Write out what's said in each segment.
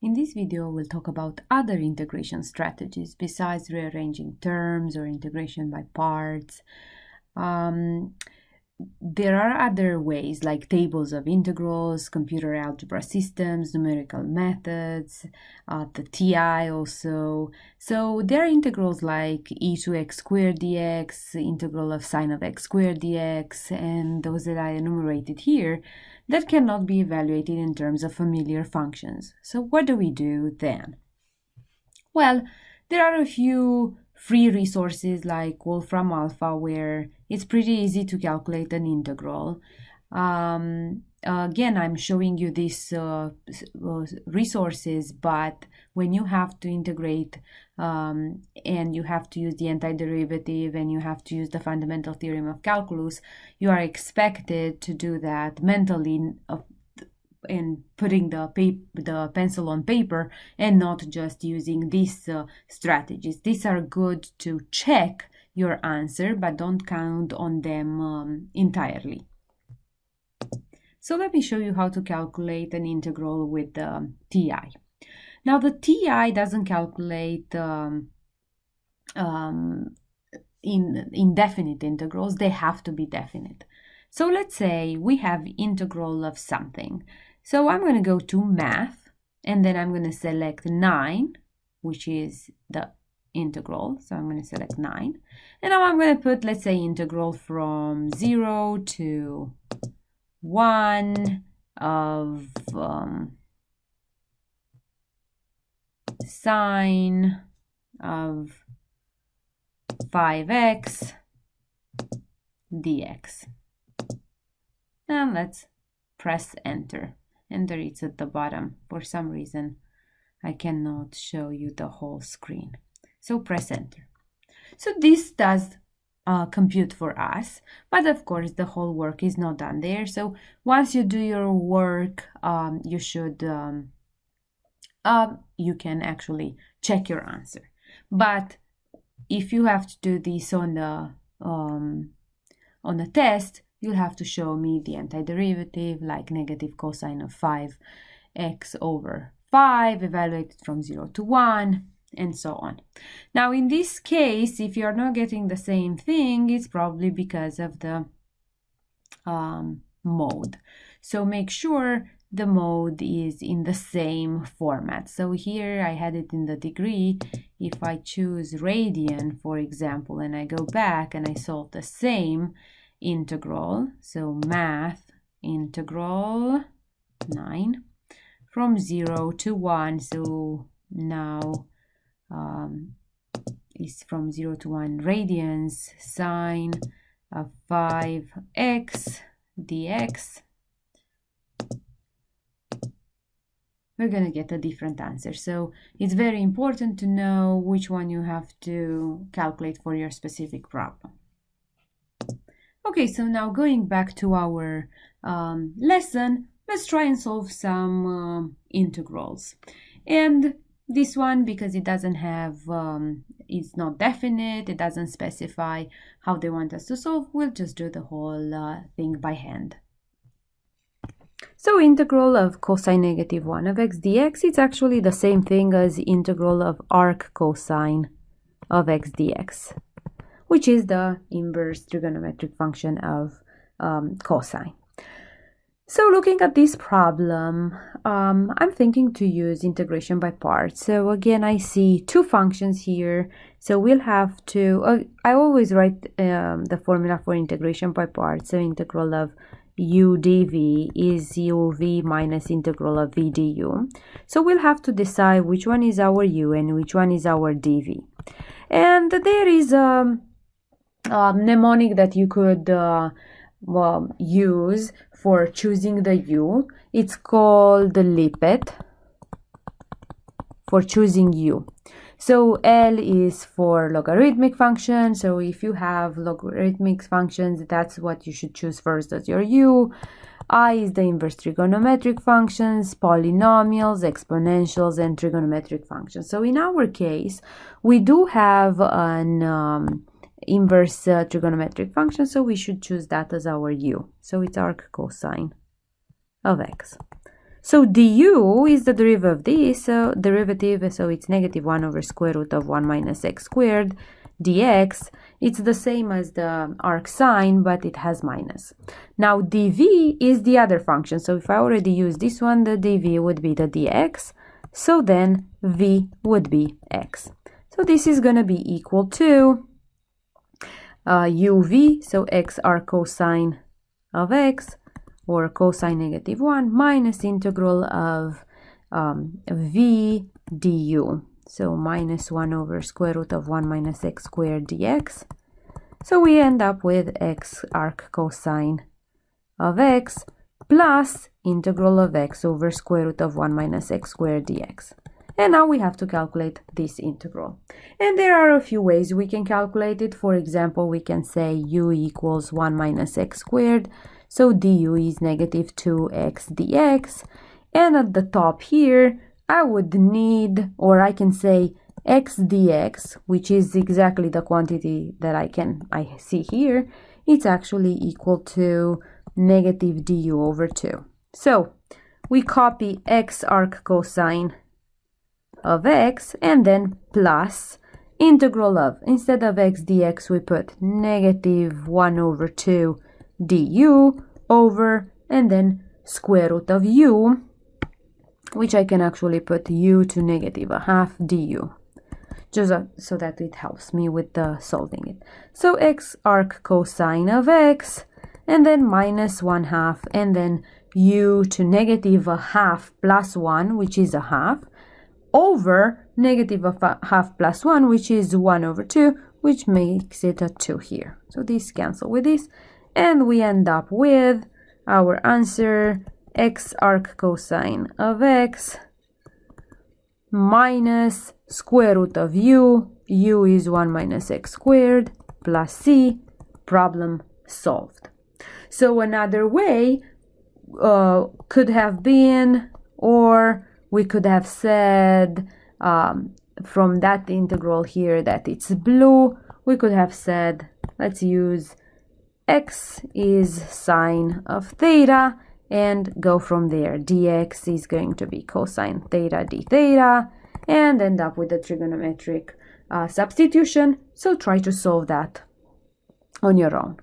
In this video, we'll talk about other integration strategies besides rearranging terms or integration by parts. There are other ways like tables of integrals, computer algebra systems, numerical methods, the TI also. So there are integrals like e to x squared dx, integral of sine of x squared dx, and those that I enumerated here that cannot be evaluated in terms of familiar functions. So what do we do then? Well, there are a few free resources like Wolfram Alpha where it's pretty easy to calculate an integral. Again, I'm showing you these resources, but when you have to integrate and you have to use the antiderivative and you have to use the fundamental theorem of calculus, you are expected to do that mentally and putting the pencil on paper and not just using these strategies. These are good to check your answer, but don't count on them entirely. So let me show you how to calculate an integral with the TI. Now the TI doesn't calculate indefinite integrals. They have to be definite. So let's say we have integral of something. So I'm going to go to math, and then I'm going to select 9, which is the integral. So I'm going to select 9. And now I'm going to put, let's say, integral from 0 to 1 of sine of 5x dx. And let's press enter. Enter, it's at the bottom. For some reason, I cannot show you the whole screen. So press enter. So this does compute for us, but of course the whole work is not done there. So once you do your work, you should you can actually check your answer. But if you have to do this on the test, you'll have to show me the antiderivative, like negative cosine of 5x over 5, evaluated from 0 to 1, and so on. Now, in this case, if you're not getting the same thing, it's probably because of the mode. So make sure the mode is in the same format. So here I had it in the degree. If I choose radian, for example, and I go back and I solve the same integral, so math integral 9 from 0 to 1, so now is from 0 to 1 radians sine of 5x dx, we're going to get a different answer. So it's very important to know which one you have to calculate for your specific problem. Okay, so now going back to our lesson, let's try and solve some integrals. And this one, because it doesn't have, it's not definite, it doesn't specify how they want us to solve, we'll just do the whole thing by hand. So integral of cosine negative 1 of x dx, it's actually the same thing as integral of arc cosine of x dx, which is the inverse trigonometric function of cosine. So looking at this problem, I'm thinking to use integration by parts. So again, I see two functions here. So we'll have to, I always write the formula for integration by parts. So integral of u dv is uv minus integral of v du. So we'll have to decide which one is our u and which one is our dv. And there is a mnemonic that you could use for choosing the u. It's called the Lipet for choosing u. So L is for logarithmic function. So if you have logarithmic functions, that's what you should choose first as your u. I is the inverse trigonometric functions, polynomials, exponentials, and trigonometric functions. So in our case, we do have an inverse trigonometric function, so we should choose that as our u. So it's arc cosine of x. So du is the derivative, so it's negative 1 over square root of 1 minus x squared dx. It's the same as the arc sine, but it has minus. Now dv is the other function, so if I already use this one, the dv would be the dx, so then v would be x. So this is going to be equal to uv, so x arc cosine of x, or cosine negative 1, minus integral of v du. So minus 1 over square root of 1 minus x squared dx. So we end up with x arc cosine of x plus integral of x over square root of 1 minus x squared dx. And now we have to calculate this integral. And there are a few ways we can calculate it. For example, we can say u equals 1 minus x squared. So du is negative 2x dx. And at the top here, I would need, or I can say x dx, which is exactly the quantity that I see here. It's actually equal to negative du over 2. So we copy x arc cosine of x and then plus integral of, instead of x dx, we put negative 1 over 2 du over, and then square root of u, which I can actually put u to negative a half du, just so that it helps me with solving it. So x arc cosine of x, and then minus 1 half, and then u to negative a half plus 1, which is a half, over negative a half plus 1, which is 1 over 2, which makes it a 2 here. So these cancel with this, and we end up with our answer, x arc cosine of x minus square root of u is 1 minus x squared, plus c, problem solved. So another way could have been, or we could have said from that integral here that it's blue, we could have said, let's use x is sine of theta and go from there. Dx is going to be cosine theta d theta, and end up with the trigonometric substitution. So try to solve that on your own.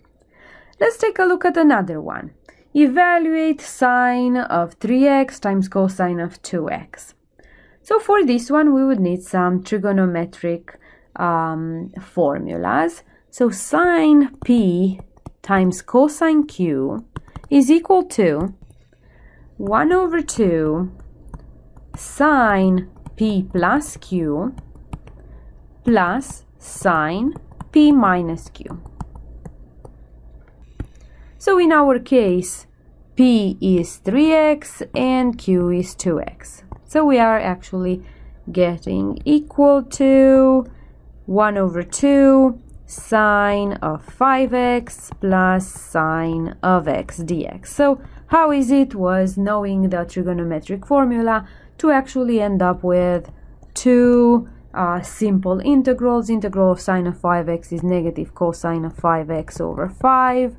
Let's take a look at another one. Evaluate sine of 3x times cosine of 2x. So for this one, we would need some trigonometric formulas. So sine p times cosine q is equal to 1 over 2 sine p plus q plus sine p minus q. So in our case, p is 3x and q is 2x. So we are actually getting equal to 1 over 2 sine of 5x plus sine of x dx. So how is it was knowing the trigonometric formula to actually end up with two simple integrals. Integral of sine of 5x is negative cosine of 5x over 5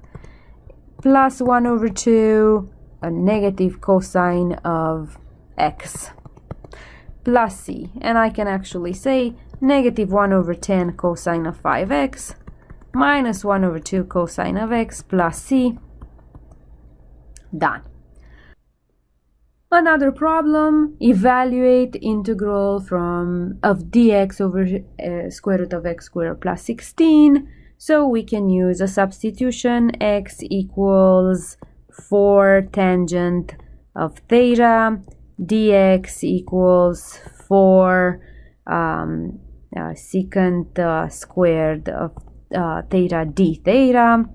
plus 1 over 2 a negative cosine of x plus c. And I can actually say negative 1 over 10 cosine of 5x minus 1 over 2 cosine of x plus c. Done. Another problem, evaluate integral of dx over square root of x squared plus 16. So we can use a substitution. X equals 4 tangent of theta, dx equals 4 secant squared of theta d theta.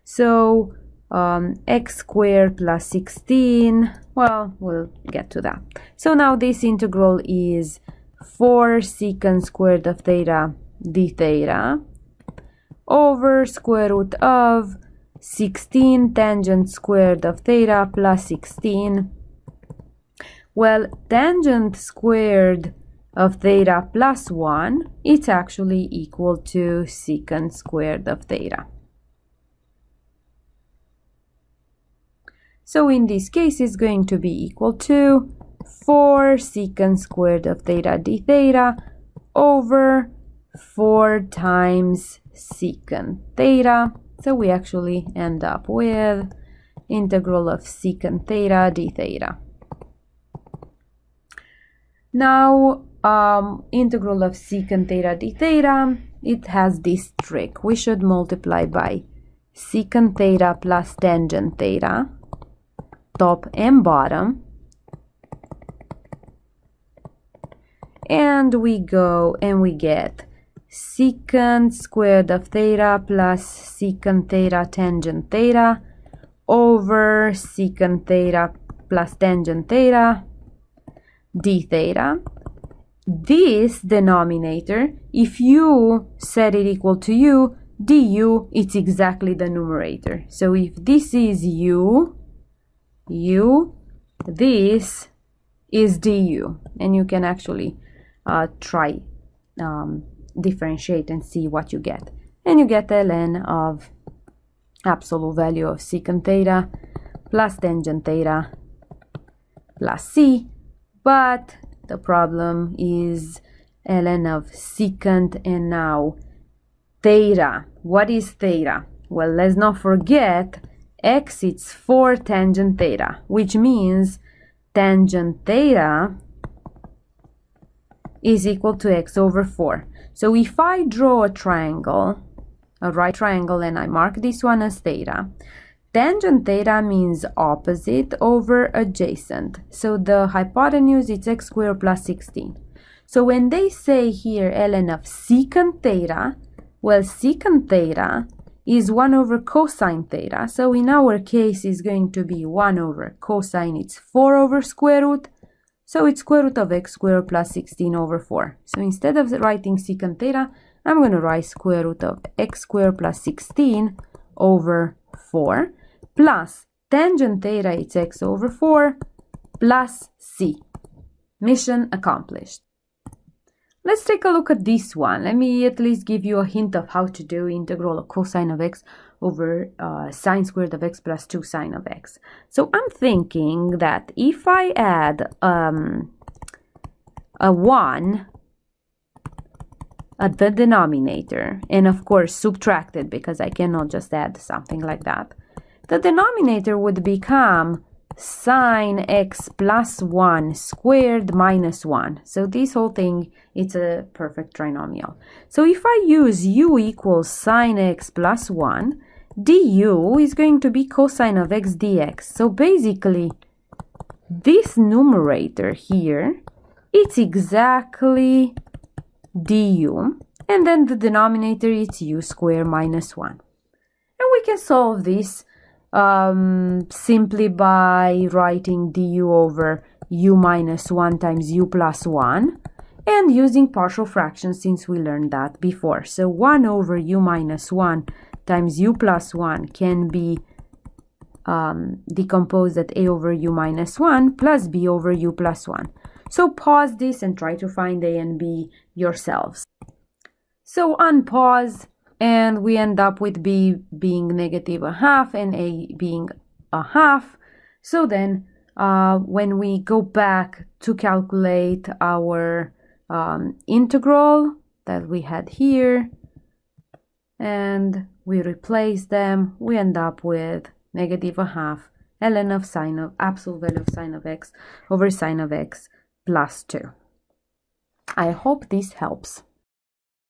So x squared plus 16, well, we'll get to that. So now this integral is 4 secant squared of theta d theta over square root of 16 tangent squared of theta plus 16. Well, tangent squared of theta plus 1, it's actually equal to secant squared of theta. So in this case, it's going to be equal to 4 secant squared of theta d theta over 4 times secant theta. So we actually end up with integral of secant theta d theta. Now, integral of secant theta d theta, it has this trick. We should multiply by secant theta plus tangent theta, top and bottom. And we go and we get secant squared of theta plus secant theta tangent theta over secant theta plus tangent theta d theta. This denominator, if you set it equal to u, du, it's exactly the numerator. So if this is u, this is du. And you can actually try differentiate and see what you get. And you get ln of absolute value of secant theta plus tangent theta plus c. But the problem is ln of secant and now theta. What is theta? Well, let's not forget x it's 4 tangent theta, which means tangent theta is equal to x over 4. So if I draw a triangle, a right triangle, and I mark this one as theta, tangent theta means opposite over adjacent. So the hypotenuse is x squared plus 16. So when they say here ln of secant theta, well, secant theta is 1 over cosine theta. So in our case, it's going to be 1 over cosine. It's 4 over square root. So it's square root of x squared plus 16 over 4. So instead of writing secant theta, I'm going to write square root of x squared plus 16 over 4 plus tangent theta, it's x over 4 plus c. Mission accomplished. Let's take a look at this one. Let me at least give you a hint of how to do integral of cosine of x over sine squared of x plus 2 sine of x. So I'm thinking that if I add a 1 at the denominator, and of course subtract it because I cannot just add something like that, the denominator would become sine x plus 1 squared minus 1. So this whole thing, it's a perfect trinomial. So if I use u equals sine x plus 1, du is going to be cosine of x dx. So basically, this numerator here, it's exactly du. And then the denominator is u squared minus 1. And we can solve this simply by writing du over u minus 1 times u plus 1 and using partial fractions since we learned that before. So 1 over u minus 1 times u plus 1 can be decomposed at a over u minus 1 plus b over u plus 1. So pause this and try to find a and b yourselves. So unpause, and we end up with b being negative a half and a being a half. So then when we go back to calculate our integral that we had here and we replace them, we end up with negative a half ln of sine of absolute value of sine of x over sine of x plus 2. I hope this helps.